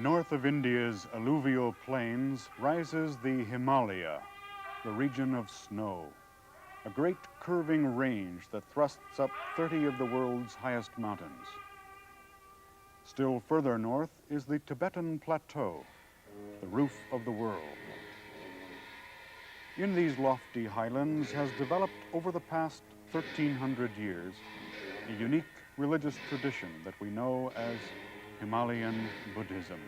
North of India's alluvial plains rises the Himalaya, the region of snow, a great curving range that thrusts up 30 of the world's highest mountains. Still further north is the Tibetan Plateau, the roof of the world. In these lofty highlands has developed over the past 1,300 years a unique religious tradition that we know as Himalayan Buddhism.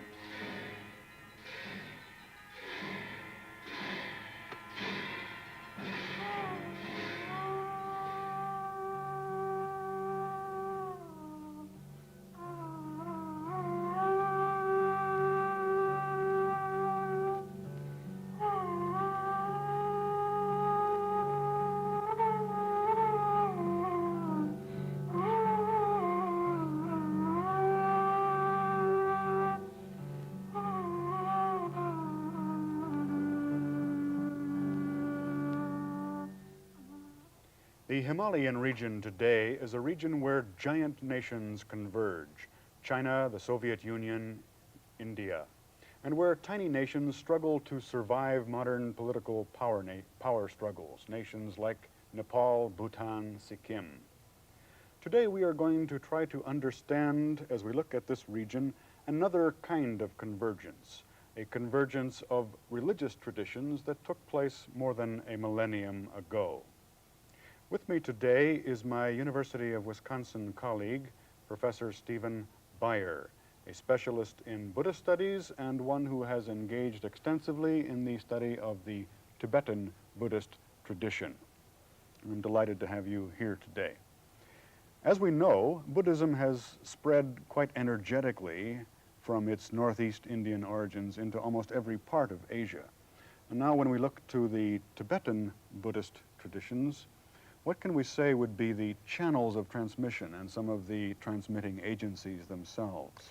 The Himalayan region today is a region where giant nations converge, China, the Soviet Union, India, and where tiny nations struggle to survive modern political power struggles, nations like Nepal, Bhutan, Sikkim. Today we are going to try to understand, as we look at this region, another kind of convergence, a convergence of religious traditions that took place more than a millennium ago. With me today is my University of Wisconsin colleague, Professor Stephen Beyer, a specialist in Buddhist studies and one who has engaged extensively in the study of the Tibetan Buddhist tradition. I'm delighted to have you here today. As we know, Buddhism has spread quite energetically from its northeast Indian origins into almost every part of Asia. And now when we look to the Tibetan Buddhist traditions, what can we say would be the channels of transmission and some of the transmitting agencies themselves?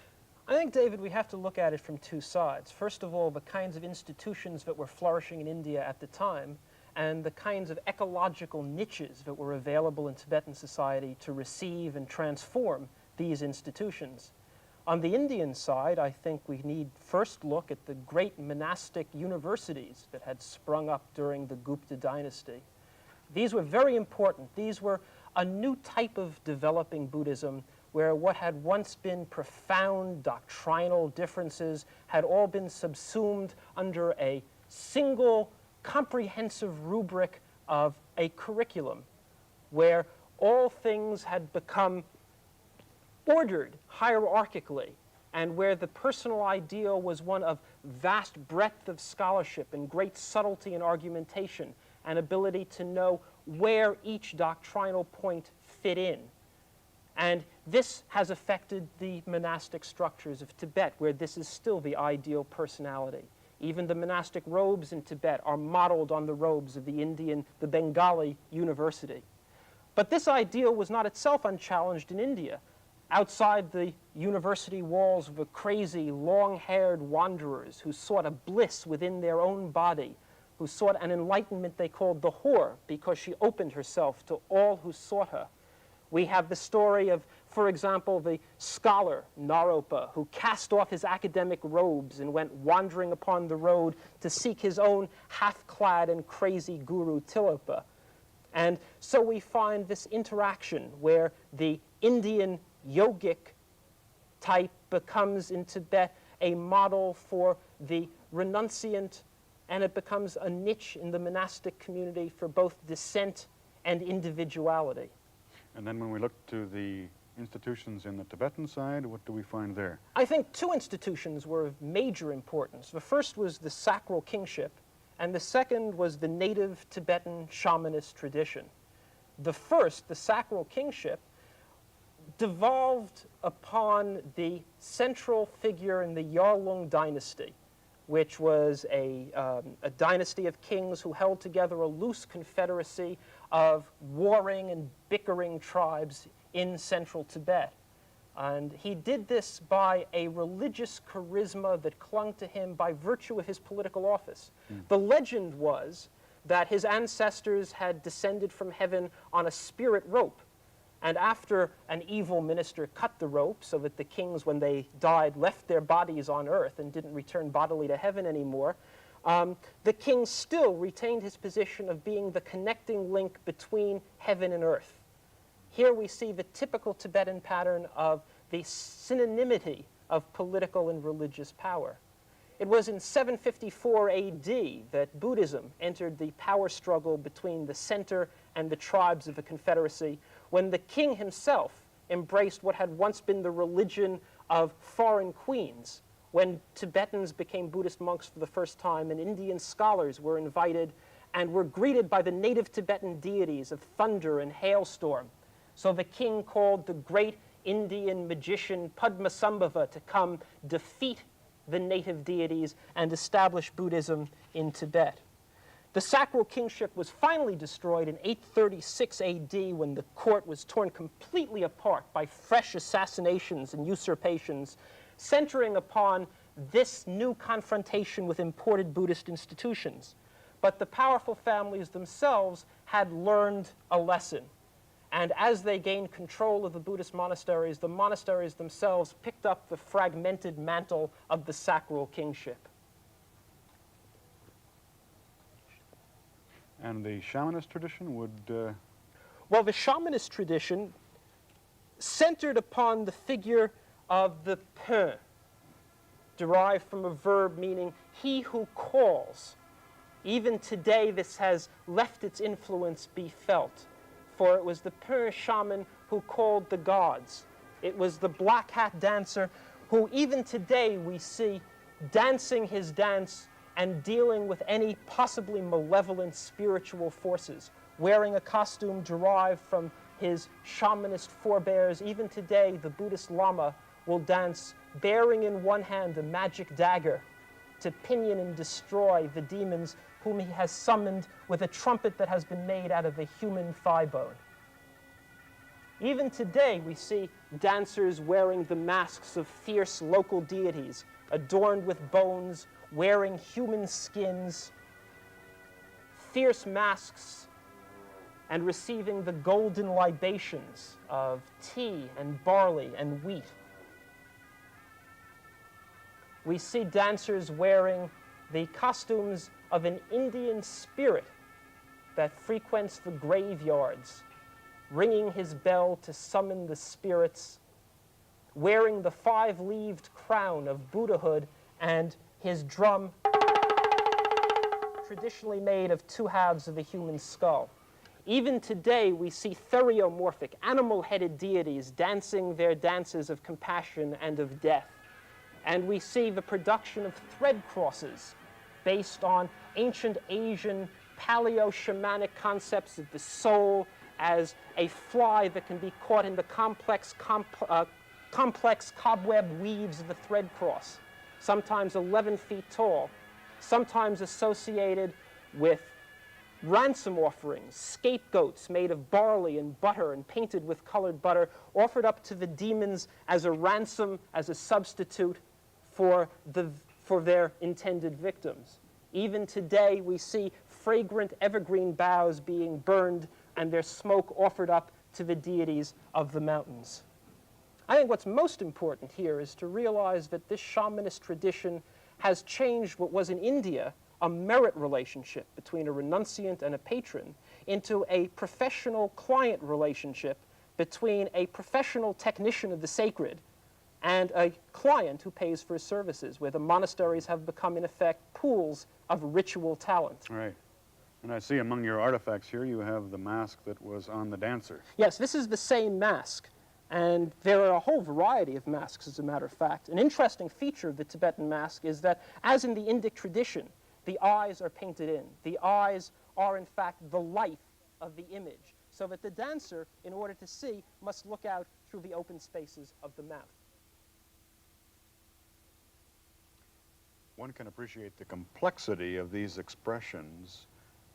I think, David, we have to look at it from two sides. First of all, the kinds of institutions that were flourishing in India at the time and the kinds of ecological niches that were available in Tibetan society to receive and transform these institutions. On the Indian side, I think we need first look at the great monastic universities that had sprung up during the Gupta dynasty. These were very important. These were a new type of developing Buddhism where what had once been profound doctrinal differences had all been subsumed under a single comprehensive rubric of a curriculum where all things had become ordered hierarchically and where the personal ideal was one of vast breadth of scholarship and great subtlety in argumentation and ability to know where each doctrinal point fit in. And this has affected the monastic structures of Tibet, where this is still the ideal personality. Even the monastic robes in Tibet are modeled on the robes of the Bengali university. But this ideal was not itself unchallenged in India. Outside the university walls were crazy, long-haired wanderers who sought a bliss within their own body, who sought an enlightenment they called the whore because she opened herself to all who sought her. We have the story of, for example, the scholar Naropa, who cast off his academic robes and went wandering upon the road to seek his own half-clad and crazy guru Tilopa. And so we find this interaction where the Indian yogic type becomes in Tibet a model for the renunciant, and it becomes a niche in the monastic community for both descent and individuality. And then when we look to the institutions in the Tibetan side, what do we find there? I think two institutions were of major importance. The first was the sacral kingship, and the second was the native Tibetan shamanist tradition. The first, the sacral kingship, devolved upon the central figure in the Yarlung dynasty, which was a dynasty of kings who held together a loose confederacy of warring and bickering tribes in central Tibet. And he did this by a religious charisma that clung to him by virtue of his political office. The legend was that his ancestors had descended from heaven on a spirit rope, And after an evil minister cut the rope so that the kings, when they died, left their bodies on earth and didn't return bodily to heaven anymore, the king still retained his position of being the connecting link between heaven and earth. Here we see the typical Tibetan pattern of the synonymity of political and religious power. It was in 754 AD that Buddhism entered the power struggle between the center and the tribes of the confederacy, when the king himself embraced what had once been the religion of foreign queens, when Tibetans became Buddhist monks for the first time and Indian scholars were invited and were greeted by the native Tibetan deities of thunder and hailstorm. So the king called the great Indian magician Padmasambhava to come defeat the native deities and establish Buddhism in Tibet. The sacral kingship was finally destroyed in 836 AD when the court was torn completely apart by fresh assassinations and usurpations, centering upon this new confrontation with imported Buddhist institutions. But the powerful families themselves had learned a lesson. And as they gained control of the Buddhist monasteries, the monasteries themselves picked up the fragmented mantle of the sacral kingship. And the shamanist tradition would... Well, the shamanist tradition centered upon the figure of the Pön, derived from a verb meaning he who calls. Even today, this has left its influence be felt, for it was the Pön shaman who called the gods. It was the black hat dancer who even today we see dancing his dance and dealing with any possibly malevolent spiritual forces, wearing a costume derived from his shamanist forebears. Even today, the Buddhist Lama will dance bearing in one hand a magic dagger to pinion and destroy the demons whom he has summoned with a trumpet that has been made out of a human thigh bone. Even today, we see dancers wearing the masks of fierce local deities, adorned with bones, wearing human skins, fierce masks, and receiving the golden libations of tea and barley and wheat. We see dancers wearing the costumes of an Indian spirit that frequents the graveyards, ringing his bell to summon the spirits, wearing the five-leaved crown of Buddhahood and his drum, traditionally made of two halves of a human skull. Even today, we see theriomorphic, animal-headed deities dancing their dances of compassion and of death. And we see the production of thread crosses based on ancient Asian paleo-shamanic concepts of the soul as a fly that can be caught in the complex cobweb weaves of the thread cross, sometimes 11 feet tall, sometimes associated with ransom offerings, scapegoats made of barley and butter and painted with colored butter, offered up to the demons as a ransom, as a substitute for their intended victims. Even today, we see fragrant evergreen boughs being burned and their smoke offered up to the deities of the mountains. I think what's most important here is to realize that this shamanist tradition has changed what was in India a merit relationship between a renunciant and a patron into a professional-client relationship between a professional technician of the sacred and a client who pays for his services, where the monasteries have become, in effect, pools of ritual talent. Right. And I see among your artifacts here you have the mask that was on the dancer. Yes, this is the same mask. And there are a whole variety of masks, as a matter of fact. An interesting feature of the Tibetan mask is that, as in the Indic tradition, the eyes are painted in. The eyes are, in fact, the life of the image, so that the dancer, in order to see, must look out through the open spaces of the mouth. One can appreciate the complexity of these expressions,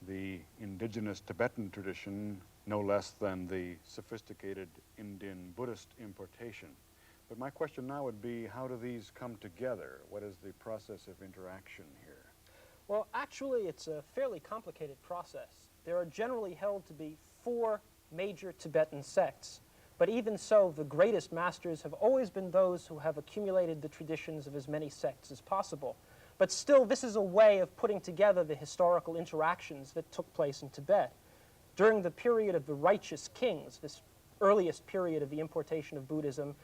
the indigenous Tibetan tradition, no less than the sophisticated Indian Buddhist importation. But my question now would be, how do these come together? What is the process of interaction here? Well, actually, it's a fairly complicated process. There are generally held to be four major Tibetan sects. But even so, the greatest masters have always been those who have accumulated the traditions of as many sects as possible. But still, this is a way of putting together the historical interactions that took place in Tibet. During the period of the righteous kings, this earliest period of the importation of Buddhism,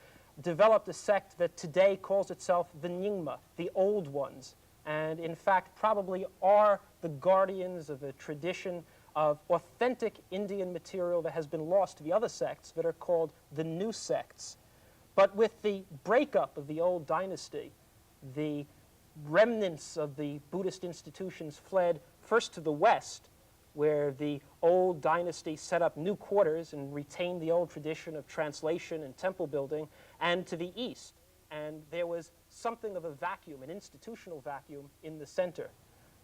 developed a sect that today calls itself the Nyingma, the Old Ones, and in fact probably are the guardians of a tradition of authentic Indian material that has been lost to the other sects that are called the new sects. But with the breakup of the old dynasty, the remnants of the Buddhist institutions fled first to the west, where the old dynasty set up new quarters and retained the old tradition of translation and temple building, and to the east. And there was something of a vacuum, an institutional vacuum, in the center.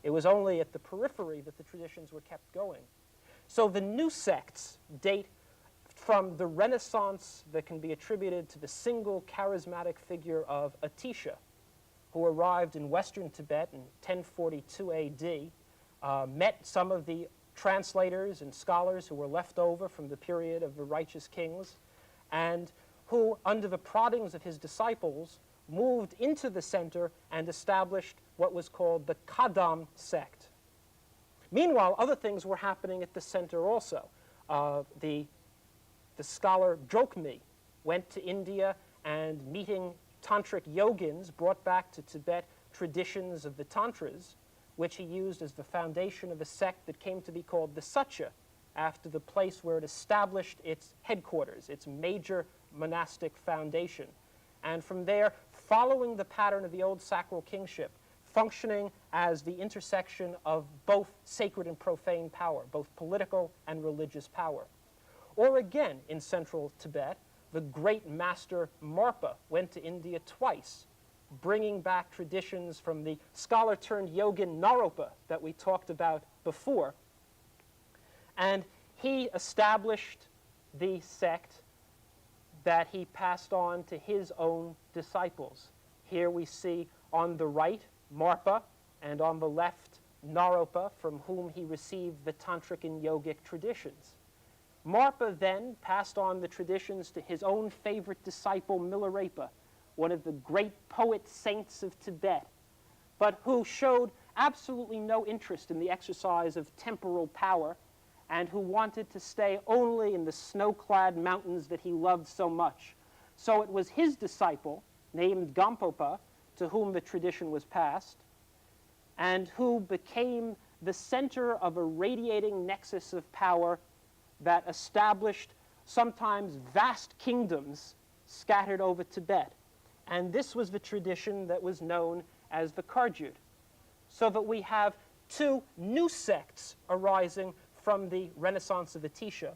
It was only at the periphery that the traditions were kept going. So the new sects date from the Renaissance that can be attributed to the single charismatic figure of Atisha, who arrived in western Tibet in 1042 AD, met some of the translators and scholars who were left over from the period of the righteous kings, and who, under the proddings of his disciples, moved into the center and established what was called the Kadam sect. Meanwhile, other things were happening at the center also. The scholar Drokmi went to India and, meeting tantric yogins, brought back to Tibet traditions of the tantras, which he used as the foundation of a sect that came to be called the Satya, after the place where it established its headquarters, its major monastic foundation. And from there, following the pattern of the old sacral kingship, functioning as the intersection of both sacred and profane power, both political and religious power. Or again, in central Tibet, the great master Marpa went to India twice, bringing back traditions from the scholar-turned-yogin Naropa that we talked about before. And he established the sect that he passed on to his own disciples. Here we see on the right Marpa, and on the left Naropa, from whom he received the tantric and yogic traditions. Marpa then passed on the traditions to his own favorite disciple Milarepa, one of the great poet saints of Tibet, but who showed absolutely no interest in the exercise of temporal power, and who wanted to stay only in the snow-clad mountains that he loved so much. So it was his disciple, named Gampopa, to whom the tradition was passed, and who became the center of a radiating nexus of power that established sometimes vast kingdoms scattered over Tibet. And this was the tradition that was known as the Karjut. So that we have two new sects arising from the Renaissance of Atisha,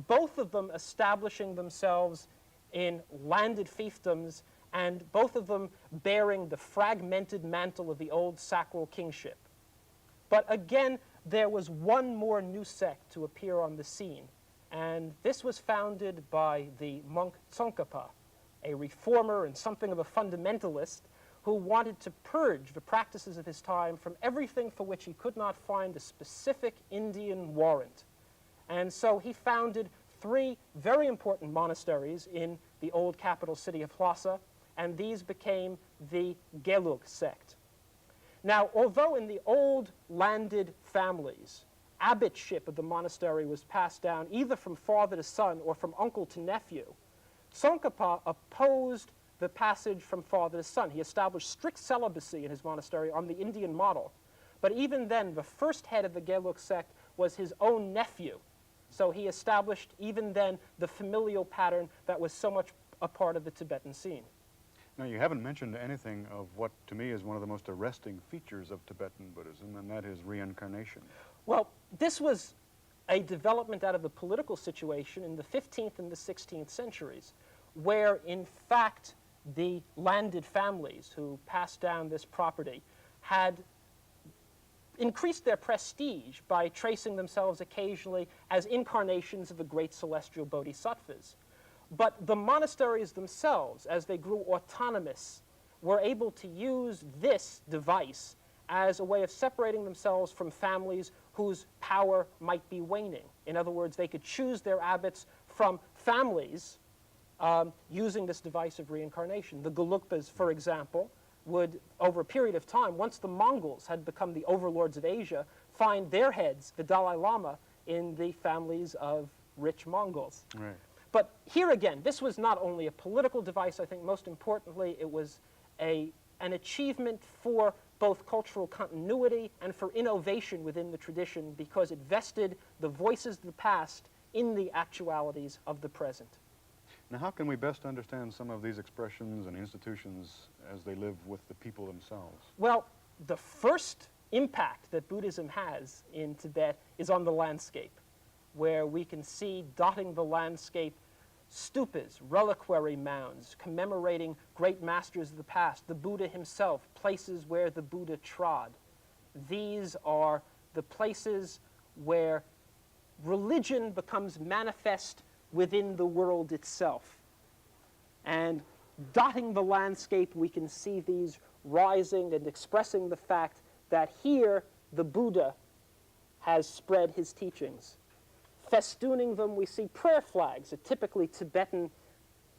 both of them establishing themselves in landed fiefdoms, and both of them bearing the fragmented mantle of the old sacral kingship. But again, there was one more new sect to appear on the scene, and this was founded by the monk Tsongkhapa, a reformer and something of a fundamentalist who wanted to purge the practices of his time from everything for which he could not find a specific Indian warrant. And so he founded three very important monasteries in the old capital city of Lhasa, and these became the Gelug sect. Now, although in the old landed families, abbotship of the monastery was passed down either from father to son or from uncle to nephew, Tsongkhapa opposed the passage from father to son. He established strict celibacy in his monastery on the Indian model. But even then, the first head of the Gelug sect was his own nephew. So he established even then the familial pattern that was so much a part of the Tibetan scene. Now, you haven't mentioned anything of what, to me, is one of the most arresting features of Tibetan Buddhism, and that is reincarnation. Well, this was a development out of the political situation in the 15th and the 16th centuries, where, in fact, the landed families who passed down this property had increased their prestige by tracing themselves occasionally as incarnations of the great celestial bodhisattvas. But the monasteries themselves, as they grew autonomous, were able to use this device as a way of separating themselves from families whose power might be waning. In other words, they could choose their abbots from families using this device of reincarnation. The Gelugpas, for example, would, over a period of time, once the Mongols had become the overlords of Asia, find their heads, the Dalai Lama, in the families of rich Mongols. Right. But here again, this was not only a political device, I think most importantly, it was an achievement for both cultural continuity and for innovation within the tradition, because it vested the voices of the past in the actualities of the present. Now, how can we best understand some of these expressions and institutions as they live with the people themselves? Well, the first impact that Buddhism has in Tibet is on the landscape, where we can see dotting the landscape stupas, reliquary mounds, commemorating great masters of the past, the Buddha himself, places where the Buddha trod. These are the places where religion becomes manifest within the world itself. And dotting the landscape, we can see these rising and expressing the fact that here the Buddha has spread his teachings. Festooning them, we see prayer flags, a typically Tibetan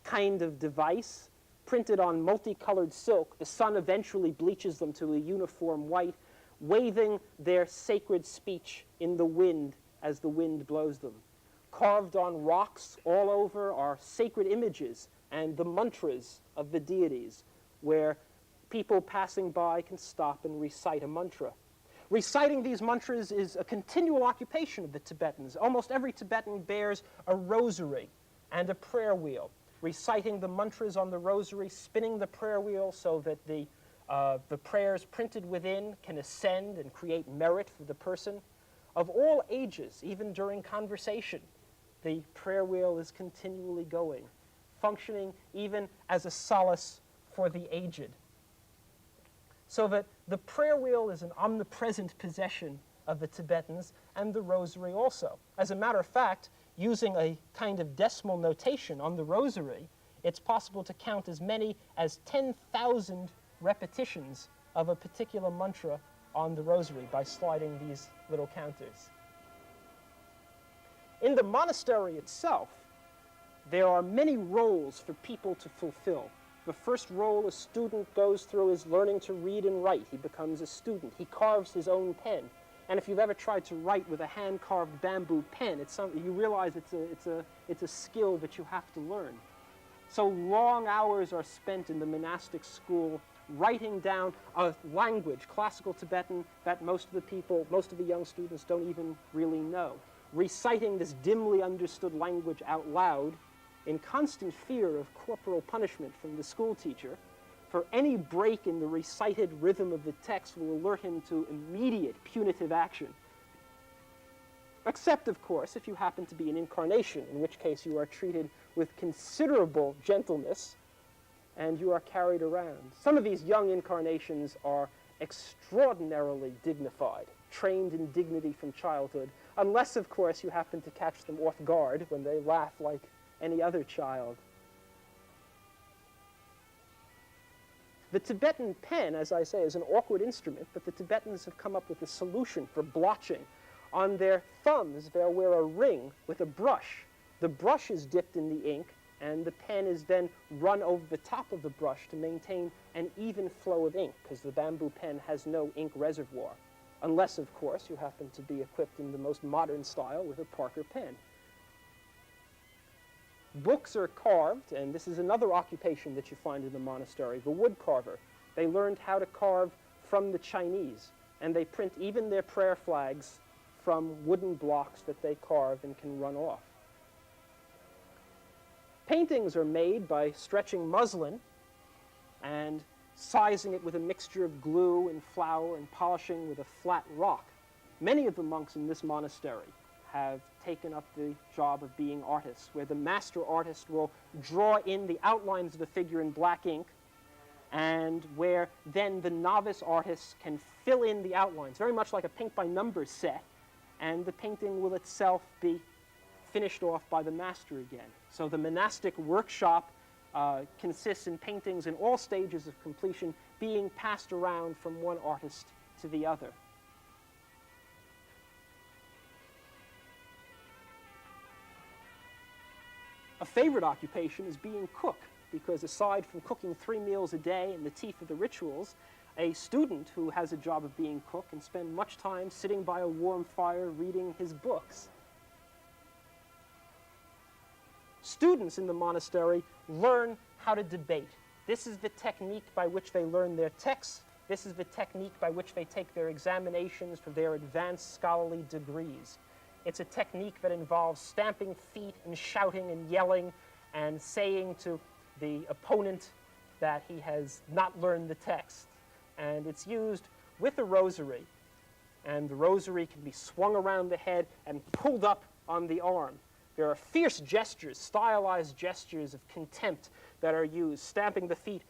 kind of device, printed on multicolored silk. The sun eventually bleaches them to a uniform white, waving their sacred speech in the wind as the wind blows them. Carved on rocks all over are sacred images and the mantras of the deities, where people passing by can stop and recite a mantra. Reciting these mantras is a continual occupation of the Tibetans. Almost every Tibetan bears a rosary and a prayer wheel, reciting the mantras on the rosary, spinning the prayer wheel so that the prayers printed within can ascend and create merit for the person. Of all ages, even during conversation, the prayer wheel is continually going, functioning even as a solace for the aged. So that the prayer wheel is an omnipresent possession of the Tibetans, and the rosary also. As a matter of fact, using a kind of decimal notation on the rosary, it's possible to count as many as 10,000 repetitions of a particular mantra on the rosary by sliding these little counters. In the monastery itself, there are many roles for people to fulfill. The first role a student goes through is learning to read and write. He becomes a student. He carves his own pen. And if you've ever tried to write with a hand-carved bamboo pen, you realize it's a skill that you have to learn. So long hours are spent in the monastic school writing down a language, classical Tibetan, that most of the young students don't even really know. Reciting this dimly understood language out loud, in constant fear of corporal punishment from the school teacher, for any break in the recited rhythm of the text will alert him to immediate punitive action. Except, of course, if you happen to be an incarnation, in which case you are treated with considerable gentleness and you are carried around. Some of these young incarnations are extraordinarily dignified, trained in dignity from childhood, unless, of course, you happen to catch them off guard when they laugh like any other child. The Tibetan pen, as I say, is an awkward instrument, but the Tibetans have come up with a solution for blotching. On their thumbs, they'll wear a ring with a brush. The brush is dipped in the ink, and the pen is then run over the top of the brush to maintain an even flow of ink, because the bamboo pen has no ink reservoir, unless, of course, you happen to be equipped in the most modern style with a Parker pen. Books are carved, and this is another occupation that you find in the monastery, the wood carver. They learned how to carve from the Chinese, and they print even their prayer flags from wooden blocks that they carve and can run off. Paintings are made by stretching muslin and sizing it with a mixture of glue and flour and polishing with a flat rock. Many of the monks in this monastery have taken up the job of being artists, where the master artist will draw in the outlines of the figure in black ink, and where then the novice artists can fill in the outlines, very much like a paint by numbers set, and the painting will itself be finished off by the master again. So the monastic workshop consists in paintings in all stages of completion being passed around from one artist to the other. A favorite occupation is being cook, because aside from cooking 3 meals a day in the teeth of the rituals, a student who has a job of being cook can spend much time sitting by a warm fire reading his books. Students in the monastery learn how to debate. This is the technique by which they learn their texts. This is the technique by which they take their examinations for their advanced scholarly degrees. It's a technique that involves stamping feet and shouting and yelling and saying to the opponent that he has not learned the text. And it's used with a rosary. And the rosary can be swung around the head and pulled up on the arm. There are fierce gestures, stylized gestures of contempt that are used, stamping the feet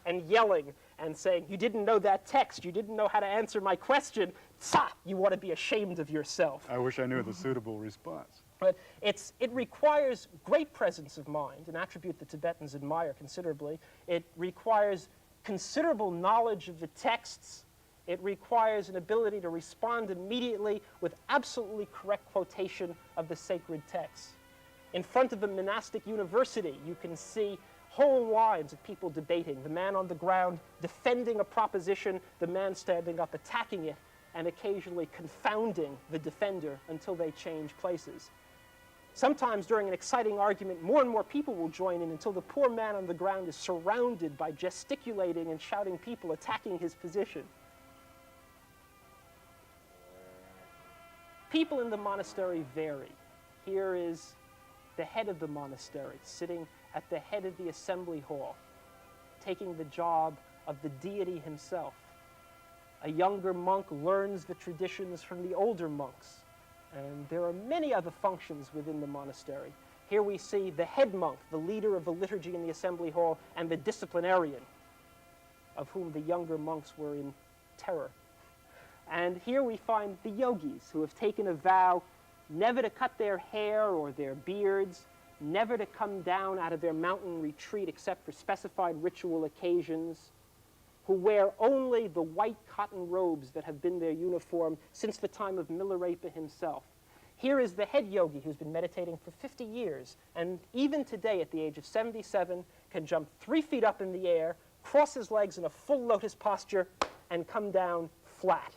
and yelling and saying, "You didn't know that text. You didn't know how to answer my question. Sa! You ought to be ashamed of yourself." I wish I knew the suitable response. But it requires great presence of mind, an attribute that Tibetans admire considerably. It requires considerable knowledge of the texts. It requires an ability to respond immediately with absolutely correct quotation of the sacred texts. In front of the monastic university, you can see whole lines of people debating, the man on the ground defending a proposition, the man standing up attacking it, and occasionally confounding the defender until they change places. Sometimes during an exciting argument, more and more people will join in until the poor man on the ground is surrounded by gesticulating and shouting people attacking his position. People in the monastery vary. Here is the head of the monastery sitting at the head of the assembly hall, taking the job of the deity himself. A younger monk learns the traditions from the older monks. And there are many other functions within the monastery. Here we see the head monk, the leader of the liturgy in the assembly hall, and the disciplinarian, of whom the younger monks were in terror. And here we find the yogis, who have taken a vow never to cut their hair or their beards, never to come down out of their mountain retreat except for specified ritual occasions, who wear only the white cotton robes that have been their uniform since the time of Milarepa himself. Here is the head yogi who's been meditating for 50 years, and even today at the age of 77 can jump 3 feet up in the air, cross his legs in a full lotus posture, and come down flat.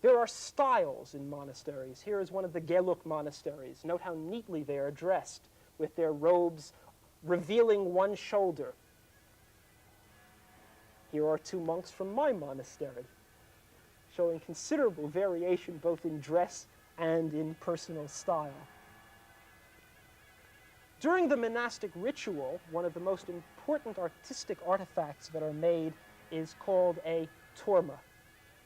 There are styles in monasteries. Here is one of the Geluk monasteries. Note how neatly they are dressed, with their robes revealing one shoulder. Here are 2 monks from my monastery, showing considerable variation both in dress and in personal style. During the monastic ritual, one of the most important artistic artifacts that are made is called a torma.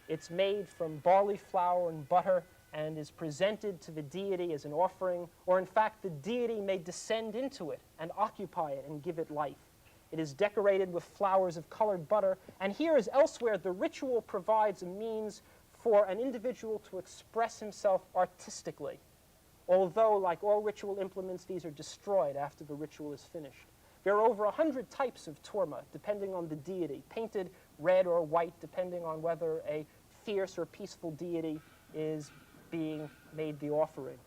It's made from barley flour and butter and is presented to the deity as an offering, or in fact, the deity may descend into it and occupy it and give it life. It is decorated with flowers of colored butter, and here as elsewhere, the ritual provides a means for an individual to express himself artistically. Although, like all ritual implements, these are destroyed after the ritual is finished. There are over 100 types of torma, depending on the deity, painted red or white, depending on whether a fierce or peaceful deity is being made the offering.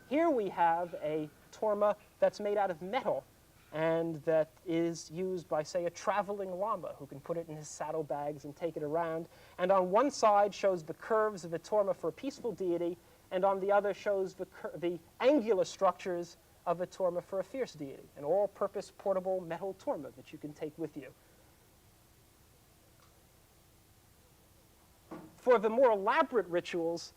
Here we have a torma that's made out of metal, and that is used by, say, a traveling lama who can put it in his saddlebags and take it around. And on one side shows the curves of a torma for a peaceful deity, and on the other shows the angular structures of a torma for a fierce deity, an all-purpose portable metal torma that you can take with you. For the more elaborate rituals,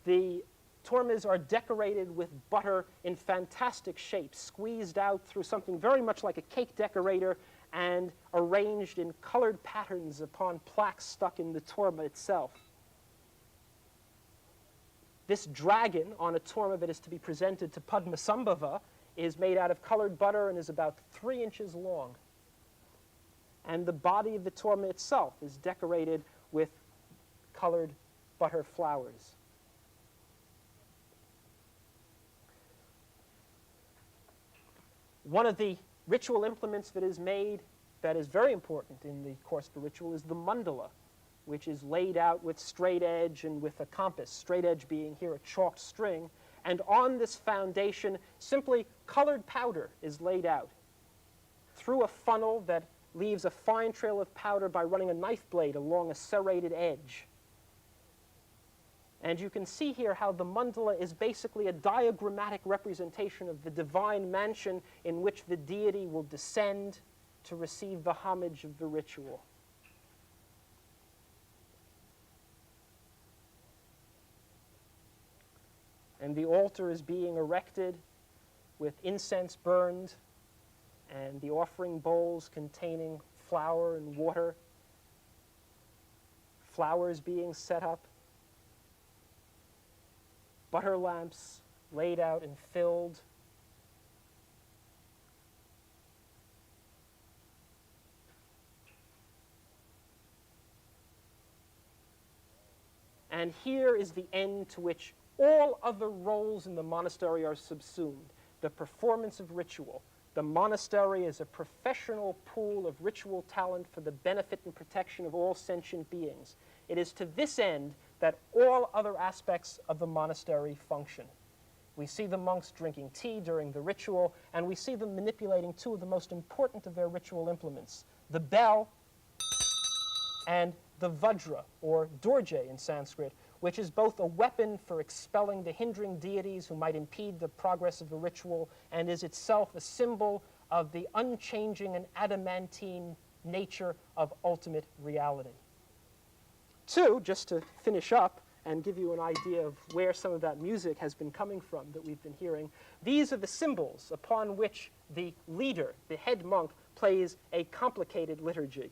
the tormas are decorated with butter in fantastic shapes, squeezed out through something very much like a cake decorator and arranged in colored patterns upon plaques stuck in the torma itself. This dragon on a torma that is to be presented to Padmasambhava is made out of colored butter and is about 3 inches long. And the body of the torma itself is decorated with colored butter flowers. One of the ritual implements that is made that is very important in the course of the ritual is the mandala, which is laid out with straight edge and with a compass, straight edge being here a chalked string, And on this foundation, simply colored powder is laid out through a funnel that leaves a fine trail of powder by running a knife blade along a serrated edge. And you can see here how the mandala is basically a diagrammatic representation of the divine mansion in which the deity will descend to receive the homage of the ritual. And the altar is being erected with incense burned and the offering bowls containing flour and water, flowers being set up, butter lamps laid out and filled. And here is the end to which all other roles in the monastery are subsumed. The performance of ritual. The monastery is a professional pool of ritual talent for the benefit and protection of all sentient beings. It is to this end that all other aspects of the monastery function. We see the monks drinking tea during the ritual, and we see them manipulating two of the most important of their ritual implements, the bell and the vajra, or dorje in Sanskrit, which is both a weapon for expelling the hindering deities who might impede the progress of the ritual and is itself a symbol of the unchanging and adamantine nature of ultimate reality. Two, just to finish up and give you an idea of where some of that music has been coming from that we've been hearing, these are the symbols upon which the leader, the head monk, plays a complicated liturgy.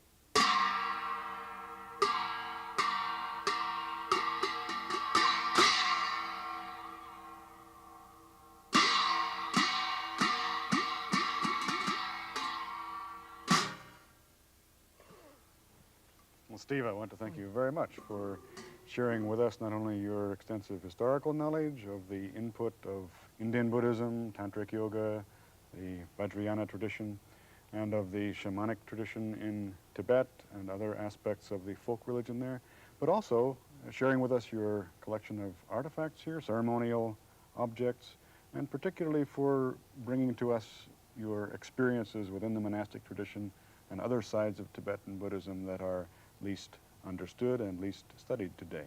Well, Steve, I want to thank you very much for sharing with us not only your extensive historical knowledge of the input of Indian Buddhism, Tantric Yoga, the Vajrayana tradition, and of the shamanic tradition in Tibet and other aspects of the folk religion there, but also sharing with us your collection of artifacts here, ceremonial objects, and particularly for bringing to us your experiences within the monastic tradition and other sides of Tibetan Buddhism that are least understood and least studied today.